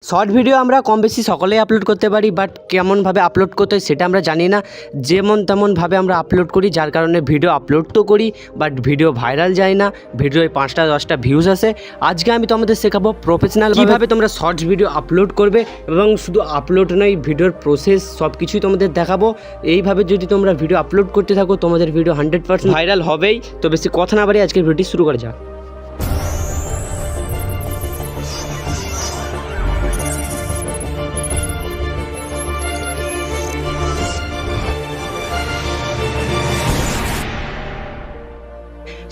Short video আমরা কম বেশি সকলেই আপলোড করতে পারি, বাট কেমনভাবে আপলোড করতে হয় সেটা আমরা জানি না। যেমন তেমনভাবে আমরা আপলোড করি, যার কারণে ভিডিও আপলোড তো করি বাট ভিডিও ভাইরাল যায় না, ভিডিওয় 5টা 10টা ভিউজ আসে। আজকে আমি তোমাদের শেখাবো প্রফেশনাল কীভাবে তোমরা শর্টস ভিডিও আপলোড করবে, এবং শুধু আপলোড নয়, ভিডিওর প্রসেস সব কিছুই তোমাদের দেখাবো। এইভাবে যদি তোমরা ভিডিও আপলোড করতে থাকো তোমাদের ভিডিও 100% ভাইরাল হবেই। তো বেশি কথা না বাড়ি আজকের ভিডিওটি শুরু করা যাক।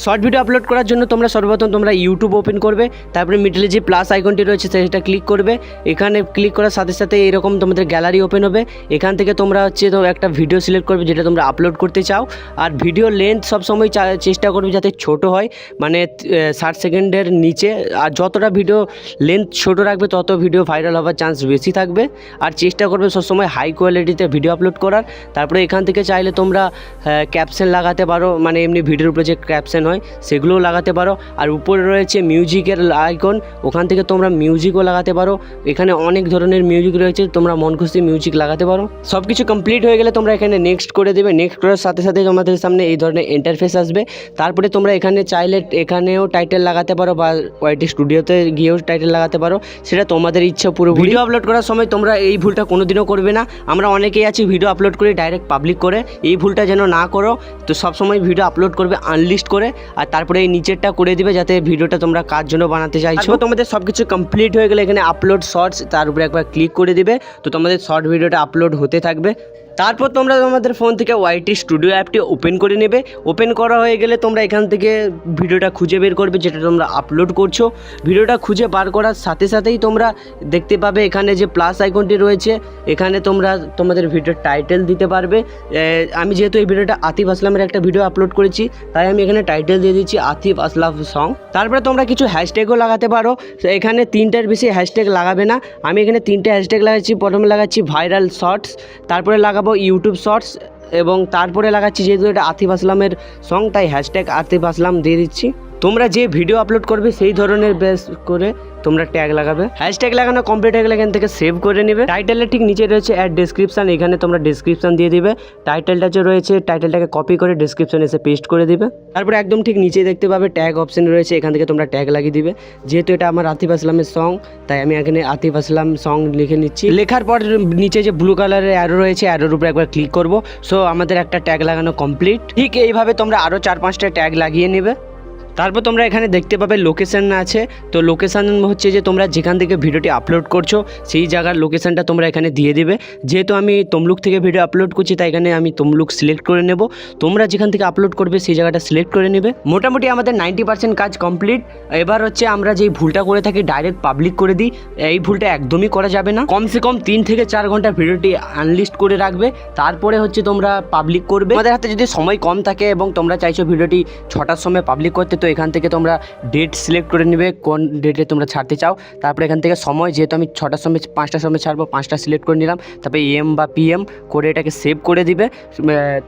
শর্ট ভিডিও আপলোড করার জন্য তোমরা সর্বপ্রথম তোমরা ইউটিউব ওপেন করবে, তারপরে মিডলে যে প্লাস আইকনটি রয়েছে সেটা ক্লিক করবে। এখানে ক্লিক করার সাথে সাথে এরকম তোমাদের গ্যালারি ওপেন হবে। এখান থেকে তোমরা তো একটা ভিডিও সিলেক্ট করবে যেটা তোমরা আপলোড করতে চাও। আর ভিডিও লেন্থ সবসময় চেষ্টা করবে যাতে ছোট হয়, মানে 60 সেকেন্ডের নিচে। আর যতটা ভিডিও লেন্থ ছোট রাখবে তত ভিডিও ভাইরাল হওয়ার চান্স বেশি থাকবে। আর চেষ্টা করবে সবসময় হাই কোয়ালিটিতে ভিডিও আপলোড করার। তারপরে এখান থেকে চাইলে তোমরা ক্যাপশন লাগাতে পারো, মানে এমনি ভিডিওর উপরে যে ক্যাপশন হয় সেগুলোও লাগাতে পারো। আর উপরে রয়েছে মিউজিকের আইকন, ওখান থেকে তোমরা মিউজিকও লাগাতে পারো। এখানে অনেক ধরনের মিউজিক রয়েছে, তোমরা মন খুশি মিউজিক লাগাতে পারো। সব কিছু কমপ্লিট হয়ে গেলে তোমরা এখানে নেক্সট করে দেবে। নেক্সট করার সাথে সাথে তোমাদের সামনে এই ধরনের ইন্টারফেস আসবে। তারপরে তোমরা এখানে চাইলে এখানেও টাইটেল লাগাতে পারো বা ওয়াইটি স্টুডিওতে গিয়েও টাইটেল লাগাতে পারো, সেটা তোমাদের ইচ্ছা। পুরো ভিডিও আপলোড করার সময় তোমরা এই ভুলটা কোনোদিনও করবে না। আমরা অনেকেই আছি ভিডিও আপলোড করে ডাইরেক্ট পাবলিক করে, এই ভুলটা যেন না করো। তো সবসময় ভিডিও আপলোড করবে আনলিস্ট করে, আর তারপরে এই নিচেরটা করে দিবে যাতে ভিডিওটা তোমরা কার জন্য বানাতে চাইছো। তোমাদের সব কিছু কমপ্লিট হয়ে গেলে এখানে আপলোড শর্টস, তার উপরে একবার ক্লিক করে দিবে। তো তোমাদের শর্ট ভিডিওটা আপলোড হতে থাকবে। তারপর তোমরা তোমাদের ফোন থেকে ওয়াইটি স্টুডিও অ্যাপটি ওপেন করে নেবে। ওপেন করা হয়ে গেলে তোমরা এখান থেকে ভিডিওটা খুঁজে বের করবে যেটা তোমরা আপলোড করছো। ভিডিওটা খুঁজে বার করার সাথে সাথেই তোমরা দেখতে পাবে এখানে যে প্লাস আইকনটি রয়েছে, এখানে তোমরা তোমাদের ভিডিওর টাইটেল দিতে পারবে। আমি যেহেতু এই ভিডিওটা আতিফ আসলামের একটা ভিডিও আপলোড করেছি, তাই আমি এখানে টাইটেল দিয়ে দিচ্ছি আতিফ আসলাম সং। তারপরে তোমরা কিছু হ্যাশট্যাগও লাগাতে পারো। এখানে 3টার বেশি হ্যাশট্যাগ লাগাবে না। আমি এখানে 3টে হ্যাশট্যাগ লাগাচ্ছি। প্রথমে লাগাচ্ছি ভাইরাল শর্টস, তারপরে লাগাবো ইউটিউব শর্টস, এবং তারপরে লাগাচ্ছি যেহেতু এটা আতিফ আসলামের সং তাই হ্যাশট্যাগ আতিফ আসলাম দিয়ে দিচ্ছি। তোমরা যে ভিডিও আপলোড করবে সেই ধরনের বেস করে তোমরা ট্যাগ লাগাবে। হ্যাশট্যাগ লাগানো কমপ্লিট হয়ে গেলে এখান থেকে সেভ করে নেবে। টাইটেলের ঠিক নিচে রয়েছে অ্যাড ডেসক্রিপশন, এখানে তোমরা ডেসক্রিপশন দিয়ে দিবে। টাইটেলটা যে রয়েছে টাইটেলটাকে কপি করে ডেসক্রিপশনে এসে পেস্ট করে দিবে। তারপরে একদম ঠিক নিচে দেখতে পাবে ট্যাগ অপশন রয়েছে, এখান থেকে তোমরা ট্যাগ লাগিয়ে দিবে। যেহেতু এটা আমার আতিফ আসলামের সং তাই আমি এখানে আতিফ আসলাম সং লিখে নিচ্ছি। লেখার পর নিচে যে ব্লু কালারের অ্যারো রয়েছে অ্যারোর উপরে একবার ক্লিক করব। সো আমাদের একটা ট্যাগ লাগানো কমপ্লিট। ঠিক এইভাবে তোমরা আরও 4-5টা ট্যাগ লাগিয়ে নেবে। তারপর তোমরা এখানে দেখতে পাবে লোকেশান আছে। তো লোকেশান হচ্ছে যে তোমরা যেখান থেকে ভিডিওটি আপলোড করছো সেই জায়গার লোকেশানটা তোমরা এখানে দিয়ে দেবে। যেহেতু আমি তমলুক থেকে ভিডিও আপলোড করছি তাই এখানে আমি তমলুক সিলেক্ট করে নেব। তোমরা যেখান থেকে আপলোড করবে সেই জায়গাটা সিলেক্ট করে নেবে। মোটামুটি আমাদের 90% কাজ কমপ্লিট। এবার হচ্ছে আমরা যেই ভুলটা করে থাকি ডাইরেক্ট পাবলিক করে দিই, এই ভুলটা একদমই করা যাবে না। কমসে কম 3 থেকে 4 ঘন্টা ভিডিওটি আনলিস্ট করে রাখবে, তারপরে হচ্ছে তোমরা পাবলিক করবে। তোমাদের হাতে যদি সময় কম থাকে এবং তোমরা চাইছো ভিডিওটি 6টার সময় পাবলিক করতে, তো এখান থেকে তোমরা ডেট সিলেক্ট করে নেবে কোন ডেটে তোমরা ছাড়তে চাও। তারপরে এখান থেকে সময়, যেহেতু আমি 6টার সময় 5টার সময় ছাড়বো, 5টা সিলেক্ট করে নিলাম। তারপরে AM বা PM করে এটাকে সেভ করে দিবে।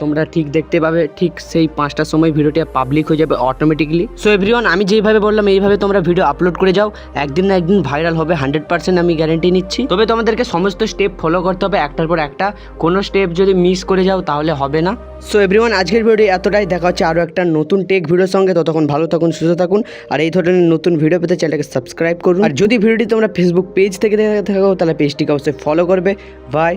তোমরা ঠিক দেখতে পাবে ঠিক সেই 5টার সময় ভিডিওটি পাবলিক হয়ে যাবে অটোমেটিকলি। সো এভরিওয়ান, আমি যেভাবে বললাম এইভাবে তোমরা ভিডিও আপলোড করে যাও, একদিন না একদিন ভাইরাল হবে 100%, আমি গ্যারেন্টি নিচ্ছি। তবে তোমাদেরকে সমস্ত স্টেপ ফলো করতে হবে একটার পর একটা, কোনো স্টেপ যদি মিস করে যাও তাহলে হবে না। সো এভরিওয়ান, আজকের ভিডিও এতটাই। দেখা হচ্ছে আরও একটা নতুন টেক ভিডিওর সঙ্গে। ততক্ষণ ভালো থাকুন, সুস্থ থাকুন, আর এই ধরনের নতুন ভিডিও পেতে চ্যানেলটাকে সাবস্ক্রাইব করুন। আর যদি ভিডিওটি তোমরা ফেসবুক পেজ থেকে দেখে থাকো তাহলে পেজটিকে অবশ্যই ফলো করবে। বাই।